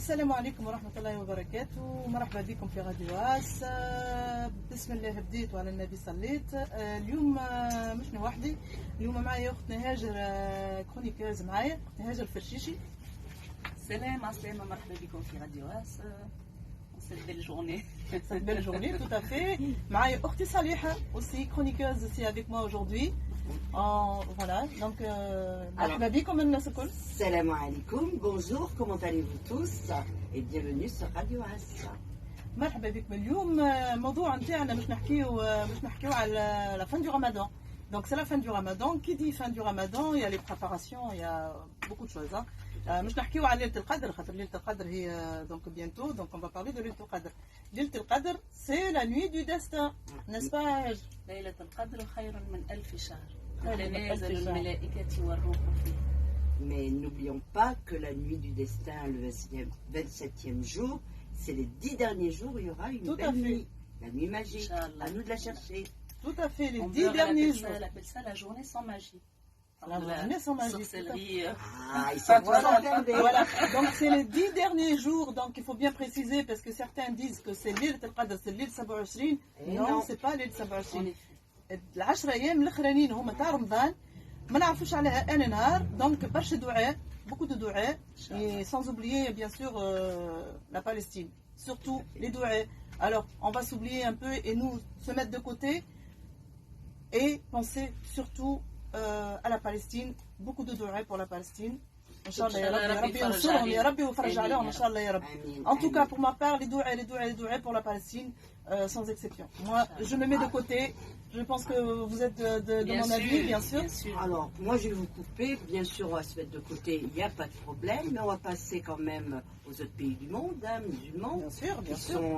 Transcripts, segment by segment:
السلام عليكم ورحمة الله وبركاته. مرحبا بكم في راديو واس. بسم الله بديت وعلى النبي صليت. اليوم مش وحدي، اليوم معايا أختنا هاجر كرونيكوز، معايا أختنا هاجر فرشيشي. السلام مرحبا بكم في راديو واس. Cette belle journée. Cette belle journée, tout à fait. معايا أختي صالحة aussi chroniqueuse aussi avec moi aujourd'hui. Voilà, donc مرحبا بكم الناس الكل. Salam alaikum, bonjour, comment allez-vous tous et bienvenue sur Radio As. مرحبا بكم. اليوم الموضوع نتاعنا مش نحكيو على la fin du Ramadan. Donc c'est la fin du Ramadan. Qui dit fin du Ramadan, il y a les préparations, il y a beaucoup de choses. مش نحكيو على ليلة القدر خاطر ليلة القدر هي donc bientôt, donc on va parler de ليلة القدر. ليلة القدر c'est la nuit du destin, n'est-ce pas? ليلة القدر خير من 1000 شهر. تتنازل الملائكة والروح فيه. Mais n'oublions pas que la nuit du destin, le 27e jour, c'est les 10 derniers jours où il y aura une belle nuit. La nuit magique, à nous de la chercher. Tout à fait, les 10 derniers jours. Elle appelle ça la journée sans magie. La journée sans magie. Sorcellerie. Ah, ils sont voilà. Donc c'est les 10 derniers jours, donc il faut bien préciser parce que certains disent que c'est l'île Al-Qadr, c'est l'île 27. Non, c'est pas l'île 27. العشرة أيام الأخرانيين هما تاع رمضان ما نعرفوش عليها أنا نهار، دونك برشا دعاء، beaucoup de دعاء، et sans oublier bien sûr la Palestine, surtout les دعاء. Alors on va s'oublier un peu et nous se mettre de côté et penser surtout à la Palestine, beaucoup de dua pour la Palestine. Inch'Allah ya Rabbi yansurhum ya Rabbi wa faraj alayhim Inch'Allah ya Rabbi. En tout cas pour ma part les dua pour la Palestine sans exception. Moi je me mets de côté. Je pense que vous êtes de mon avis, bien sûr. Alors, moi je vais vous couper. Bien sûr, on va se mettre de côté, il n'y a pas de problème. Mais on va passer quand même aux autres pays du monde, musulmans, bien sûr. sont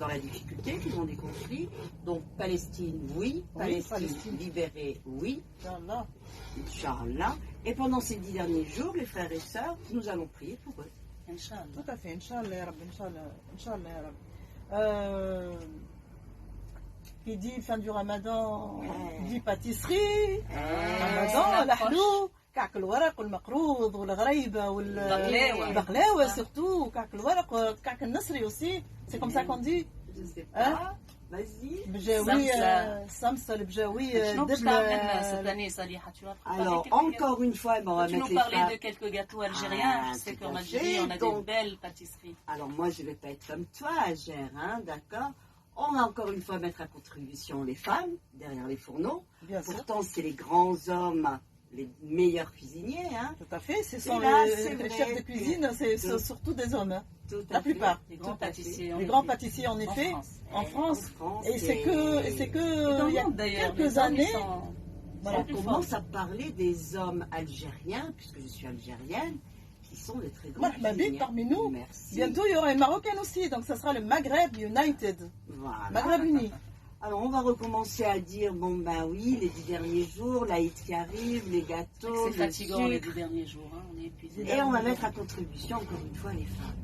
dans la difficulté, qui ont des conflits. Donc, Palestine, oui. Palestine libérée, oui. Inch'Allah. Inch'Allah. Et pendant ces 10 derniers jours, les frères et sœurs, nous allons prier pour eux. Inch'Allah. Tout à fait. Inch'Allah ya Rabbi. Inch'Allah ya Rabbi. Qui dit fin du Ramadan, dit pâtisserie, Ramadan, الحلو, كعك الورق والمقروض والغريبة والبقلاوة surtout, كعك الورق, كعك النصري aussi, c'est comme ça qu'on dit. Je sais pas. Vas-y. بجاوي سمسة البجاوي cette année, Saliha, tu vas préparer. Alors, encore une fois, on va mettre les femmes. Tu nous parlais de quelques gâteaux algériens. Je sais qu'en Algérie, on a des belles pâtisseries. Alors, moi, je ne vais pas être comme toi, Algère, hein, d'accord? On va encore une fois mettre à contribution les femmes derrière les fourneaux. Bien Pourtant, c'est les grands hommes, les meilleurs cuisiniers. Hein. Tout à fait, ce sont les chefs de cuisine, c'est surtout des hommes. Hein. La plupart. Les grands pâtissiers. Les grands pâtissiers, en effet, en France. Et c'est que il y a quelques années. Voilà, on commence à parler des hommes algériens, puisque je suis algérienne, qui sont les très grands cuisiniers. Parmi nous. Merci. Bientôt, il y aura une Marocaine aussi, donc ça sera le Maghreb United. Voilà. Maghreb uni. Alors, on va recommencer à dire, bon ben oui, les 10 derniers jours, l'Aïd qui arrive, les gâteaux, c'est fatigant les 10 derniers jours, hein, on est épuisé. Et on va mettre à contribution, encore une fois, les femmes.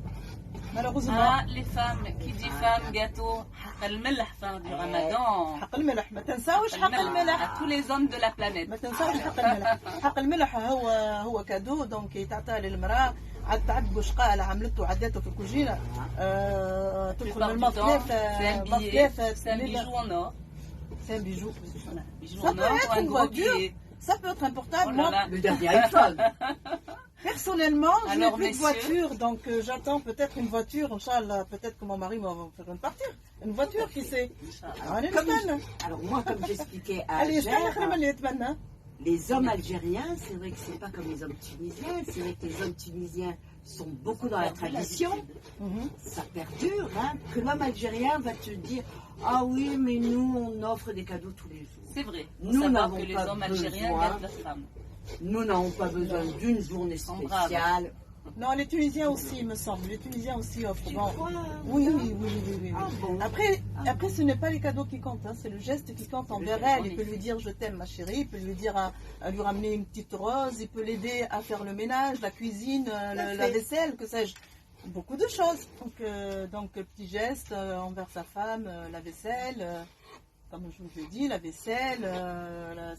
Malheureusement. Les femmes, qui dit femmes, gâteaux, حق الملح fin du Ramadan. حق الملح ما تنساوش حق الملح. À tous les hommes de la planète. ما تنساوش حق الملح. حق الملح هو كادو دونك يتعطى للمرأة عاد تعد بشقاء عملته عداته في الكوجينة تدخل من المطلف c'est un bijou en or. C'est un bijou. Ça peut être une voiture. Ça peut être un portable. Moi, le dernier iPhone. Personnellement, je n'ai Alors, plus de voiture, donc j'attends peut-être une voiture, Inch'Allah, peut-être que mon mari va faire une partir. Une voiture, qui sait. Alors moi, comme j'expliquais à Allez, Algère, les hommes algériens, c'est vrai que c'est pas comme les hommes tunisiens, c'est vrai que les hommes tunisiens sont beaucoup dans la tradition, ça perdure, hein, que l'homme algérien va te dire « Ah oui, mais nous, on offre des cadeaux tous les jours. » C'est vrai, nous n'avons que les pas hommes algériens gardent leurs femmes. Nous n'avons pas besoin d'une journée spéciale. Non, les Tunisiens aussi, il me semble. Les Tunisiens aussi offrent. Tu crois? Oui. Ah bon. Après, ce n'est pas les cadeaux qui comptent, hein, c'est le geste qui compte envers elle. Il peut lui dire je t'aime ma chérie, il peut lui dire à lui ramener une petite rose, il peut l'aider à faire le ménage, la cuisine, la vaisselle, que sais-je. Beaucoup de choses. Donc petit geste envers sa femme, la vaisselle. comme je vous ai dit, la vaisselle,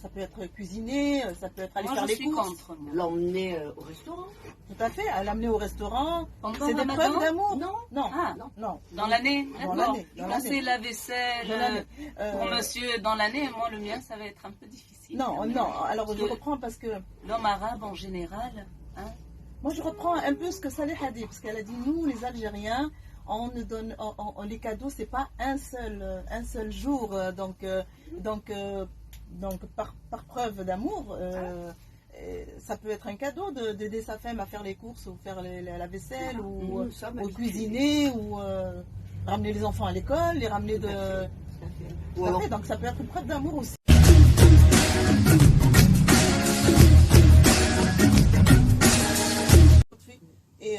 ça peut être cuisiner, ça peut être aller Moi, faire je les suis courses. contre. moi. L'emmener au restaurant. Tout à fait, à l'amener au restaurant. Pendant C'est des Ramadan preuves d'amour. Non. Non, Ah. non. Dans l'année, Dans d'accord. l'année, dans Quand l'année. c'est la vaisselle, Dans l'année. pour monsieur, dans l'année, moi, le mien, ça va être un peu difficile. Non, quand même. non, alors Parce je que reprends parce que l'homme arabe, en général, hein, moi je reprends un peu ce que Saleh a dit, parce qu'elle a dit nous les Algériens, on ne donne les cadeaux, c'est pas un seul jour, donc par preuve d'amour, ça peut être un cadeau d'aider sa femme à faire les courses ou faire la vaisselle ou Nous sommes habitués. cuisiner ou ramener les enfants à l'école, les ramener de. Tout à fait. Tout Ou à alors, fait, donc ça peut être une preuve d'amour aussi. Et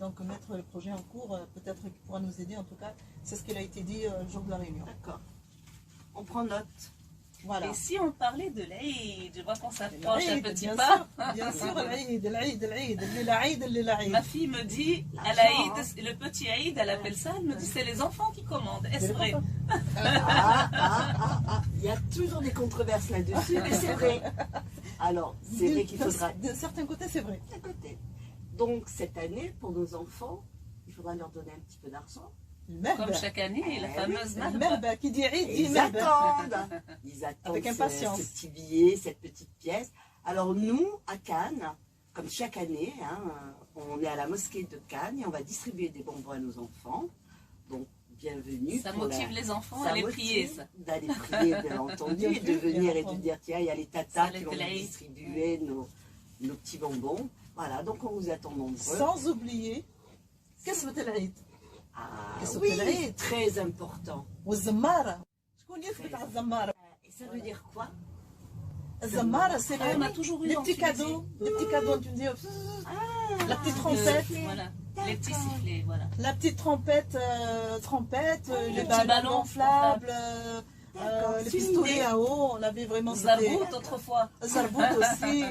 donc mettre le projet en cours, peut-être qu'il pourra nous aider en tout cas. C'est ce qu'il a été dit le jour de la réunion. d'accord. On prend note. Voilà. Et si on parlait de l'Aïd, je vois qu'on s'approche un L'Aïd, petit bien pas. sûr, bien sûr, l'Aïd, l'Aïd. Ma fille me dit, à L'argent, l'Aïd, le petit Aïd, elle appelle ça, elle me dit c'est les enfants qui commandent. Est-ce C'est vrai? Il y a toujours des controverses là-dessus, mais c'est vrai. Alors, c'est vrai qu'il faudra D'un certain côté, c'est vrai. à côté. Donc, cette année, pour nos enfants, il faudra leur donner un petit peu d'argent. Comme chaque année, la fameuse marba. Merba, qui dit Aïd, Et dit ils Merba. attendent. Ils attendent Avec impatience. ce petit billet, cette petite pièce. Alors, nous, à Cannes, comme chaque année, hein, on est à la mosquée de Cannes et on va distribuer des bonbons à nos enfants. Donc, bienvenue. Ça pour motive les enfants ça à aller motive prier, ça. D'aller prier, bien entendu, et de venir et de dire tiens, il y a les tatas qui vont nous distribuer nos petits bonbons. Voilà, donc on vous attend nombreux. Sans oublier, qu'est-ce que c'est l'Aïd? Ah, Qu'est-ce que oui, c'est l'Aïd? très important. والزمارة شكون يثبت على الزمارة؟ Et ça veut dire quoi? الزمارة c'est Ah, on a toujours eu les en petits Tunisie. cadeaux, les petits cadeaux en Tunisie. Ah, La petite trompette. Voilà, les petits sifflets, voilà. La petite trompette, les petits ballons ballons gonflables, D'accord, les c'est une pistolets idée. à eau, on avait vraiment Zabout autrefois. Zarbout aussi,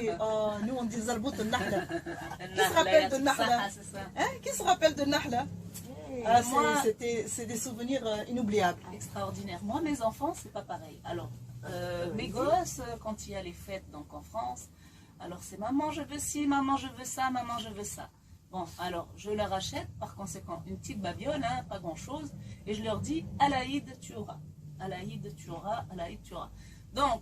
nous on dit Zarbout de Nahla. Qui se rappelle de Nahla? C'est ça. Hein? Qui se rappelle de Nahla? Moi- C'est des souvenirs inoubliables. Extraordinaire. Moi, mes enfants, c'est pas pareil. Alors, mes gosses, quand il y a les fêtes donc en France, alors c'est maman, je veux ci, maman, je veux ça, maman, je veux ça. Bon, alors je leur achète par conséquent une petite babiole, hein, pas grand chose, et je leur dis à l'Aïd tu auras, à l'Aïd tu auras, à l'Aïd tu auras. Donc,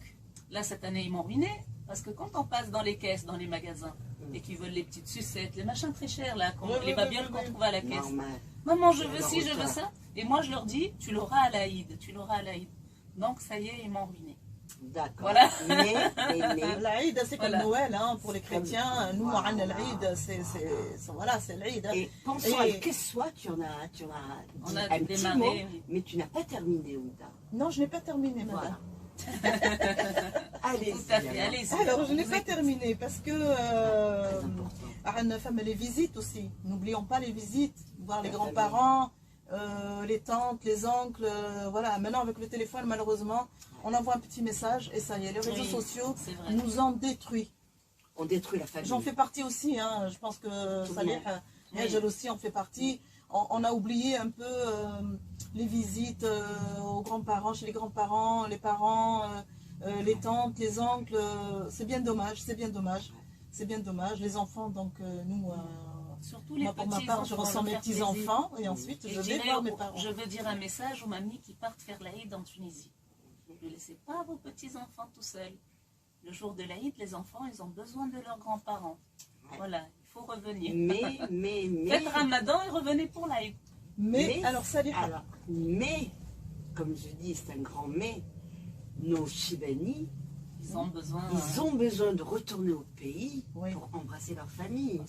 là cette année ils m'ont ruiné, parce que quand on passe dans les caisses, dans les magasins, et qu'ils veulent les petites sucettes, les machins très chers là, les babioles qu'on trouve à la caisse. Normal. Maman, je veux Alors, ci, je veux autant. ça. Et moi, je leur dis, tu l'auras à l'Aïd, tu l'auras à l'Aïd. Donc, ça y est, ils m'ont ruiné. D'accord. Voilà. Mais, L'Aïd, c'est comme Voilà. Noël, hein, pour les chrétiens. Nous, Voilà. on a l'Aïd, voilà, c'est l'Aïd. hein. et pensons Et- à Kessoa, tu en as dit On a un petit démarré, mot, oui. mais tu n'as pas terminé, Ouda. Non, je n'ai pas terminé, Voilà. madame. Allez-y. Tout à fait, allez-y. Alors, je n'ai Vous pas êtes- terminé parce que Très important. les visites aussi. N'oublions pas les visites, voir les La grands-parents, les tantes, les oncles. Voilà, maintenant avec le téléphone, malheureusement, on envoie un petit message et ça y est, les réseaux Oui, sociaux c'est vrai. nous ont détruits. On détruit la famille. J'en fais partie aussi, hein. Je pense que Tout le Salih, monde. Angel aussi en fait partie. On a oublié un peu les visites aux grands-parents, chez les grands-parents, les parents, les tantes, les oncles. C'est bien dommage, c'est bien dommage. C'est bien dommage. Les enfants, donc nous, Surtout les moi pour ma petits part, je enfants, ressens leur mes faire petits-enfants et ensuite Et je vais dirais voir mes parents. je veux dire un message aux mamies qui partent faire l'Aïd en Tunisie. Ne laissez pas vos petits-enfants tout seuls. Le jour de l'Aïd, les enfants, ils ont besoin de leurs grands-parents. Voilà, il faut revenir. Mais, Faites Ramadan et revenez pour l'Aïd. Mais alors Salih, mais, comme je dis, c'est un grand mais, nos Chibani, Ils ont besoin ils ont besoin de retourner au pays Oui. pour embrasser leur famille.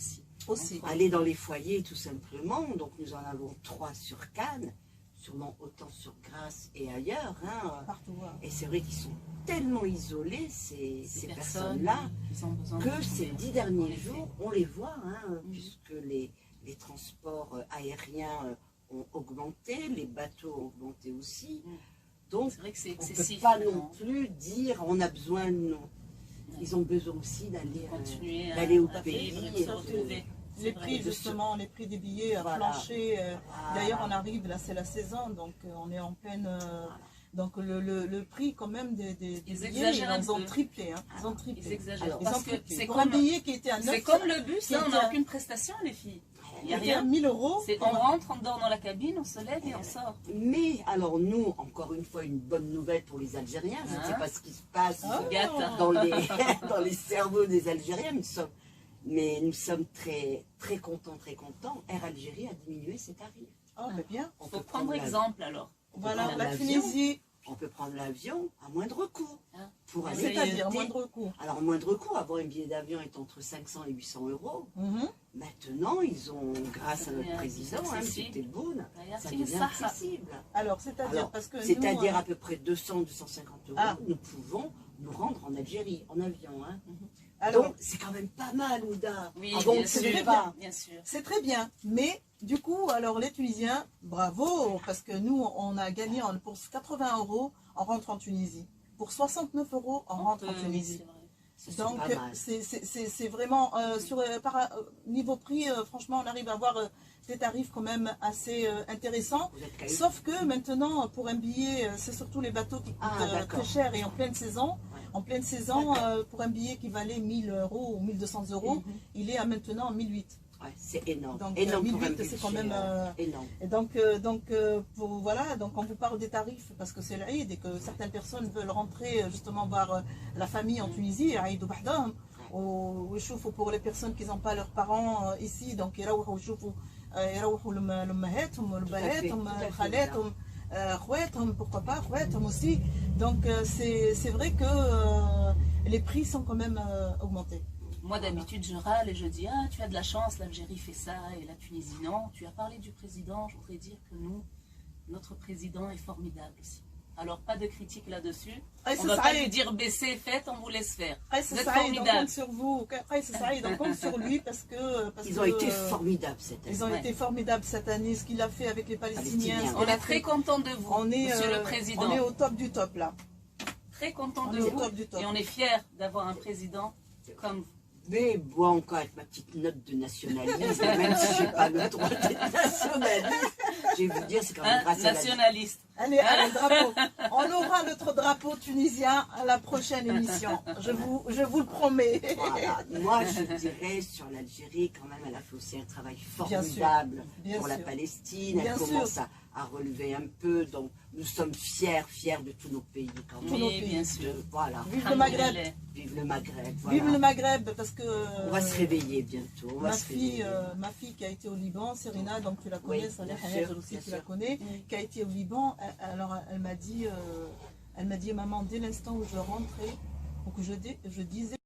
aussi. Aller dans les foyers tout simplement. Donc nous en avons 3 sur Cannes, sûrement autant sur Grasse et ailleurs. Hein. Partout. hein. Et c'est vrai qu'ils sont tellement isolés, ces ces personnes-là, ils ont besoin de que retrouver, ces 10 en derniers effet. jours, on les voit, hein, Mhm. puisque les transports aériens ont augmenté, les bateaux ont augmenté aussi. Mhm. Donc, C'est vrai que c'est on ne peut excessif. pas maintenant. non plus dire on a besoin de nous. Ils ont besoin aussi d'aller Continuer d'aller au à pays vivre et de et se de- retrouver. Les C'est vrai. prix, justement, les prix des billets Voilà. planchés. Voilà. D'ailleurs, on arrive, là, c'est la saison, donc on est en pleine. Donc le prix quand même des Ils billets, exagèrent ils un ont peu. triplé. Hein. Ils ont triplé. Ils exagèrent. Alors, Ils Parce ont que triplé. c'est Pour un comme, billet qui était à 9, c'est comme le bus, qui hein, on était n'a à- aucune prestation, les filles. Il n'y a qui était à rien. 1000 euros. On rentre, on dort dans la cabine, on se lève et on sort. Mais alors nous, encore une fois, une bonne nouvelle pour les Algériens. Je ne sais Hein? pas ce qui se passe Ah. Gâte. dans dans les cerveaux des Algériens. Mais nous sommes très, très contents, très contents. Air Algérie a diminué ses tarifs. Ah, ben bien. On Il peut faut prendre l'avion. exemple alors. Voilà, prendre la l'avion. Tunisie, On peut prendre l'avion à moindre coût. Hein? Pour aller c'est-à-dire visiter. moindre coût. Alors, moindre coût, avoir un billet d'avion est entre 500 et 800 euros. Mhm. Maintenant, ils ont, grâce à notre devient président, M. accessible. Tebboune, D'ailleurs, ça c'est devient ça. accessible. Alors, c'est-à-dire Alors, parce que nous, c'est-à-dire à peu près 200-250 euros, Ah. nous pouvons nous rendre en Algérie, en avion. Hein. alors, Donc, c'est quand même pas mal, Ouda. Oui, Avant bien que sûr. ce n'est très pas. Bien sûr. c'est très bien. Mais du coup, alors les Tunisiens, bravo, parce que nous, on a gagné pour 80 euros, on rentre en Tunisie. Pour 69 euros, on rentre en Oui, Tunisie. c'est vrai. C'est Donc, pas mal. c'est vraiment, niveau prix, franchement, on arrive à avoir des tarifs quand même assez intéressants. Vous êtes caillou. Sauf que maintenant, pour un billet, c'est surtout les bateaux qui coûtent Ah, d'accord. très cher et en pleine saison. Ouais. En pleine saison, D'accord. pour un billet qui valait 1000 euros ou 1200 euros, Mhm. il est à maintenant 1008. Ouais, c'est énorme. Donc, Énorme pour un 1008, c'est quand budget, même, énorme. Et donc voilà, donc on vous parle des tarifs parce que c'est l'Aïd et que certaines personnes veulent rentrer justement voir la famille en Tunisie, Aïd Wahdahum, ou pour les personnes qui n'ont pas leurs parents ici, donc يروحوا يشوفوا يروحوا لأمهاتهم ولبناتهم tout à fait, خالاتهم خواتهم, pourquoi pas خواتهم aussi. Donc c'est vrai que les prix sont quand même augmentés. Moi d'habitude je râle et je dis ah tu as de la chance, l'Algérie fait ça et la Tunisie non. Tu as parlé du président, je voudrais dire que nous, notre président est formidable aussi. Alors pas de critique là-dessus. On ne va pas lui dire baissez, faites, on vous laisse faire. Vous êtes on formidable. compte sur vous. Saïd, on compte sur lui parce que Ils ont été formidables cette année. Ils ont Ouais. été formidables cette année, ce qu'il a fait avec les Palestiniens. Palestiniens. On est très content de vous, On est, monsieur le président. on est au top du top là. Très content On de est au vous top du top. et on est fiers d'avoir un président comme vous. Mais moi encore avec ma petite note de nationalisme, même si je n'ai pas le droit d'être nationaliste, je vais vous dire, c'est quand même Hein, grâce à la nationaliste. Allez, le drapeau. On aura notre drapeau tunisien à la prochaine émission. Je vous le promets. Voilà. Moi, je dirais sur l'Algérie, quand même, elle a fait aussi un travail Bien formidable Bien pour la sûr. Palestine. Bien Elle sûr. commence à relever un peu. Donc, nous sommes fiers de tous nos pays. Quand même. nos Oui, pays. bien sûr. Voilà. Vive le Maghreb. Alhamdoulilah. Vive le Maghreb. Voilà. Vive le Maghreb parce que On va se réveiller bientôt. On va ma se réveiller. fille qui a été au Liban, Serena, donc tu la connais, Oui, Saleh bien Hayat sûr, aussi bien tu la sûr. connais, qui a été au Liban. Alors elle m'a dit maman, dès l'instant où je rentrais, ou que je disais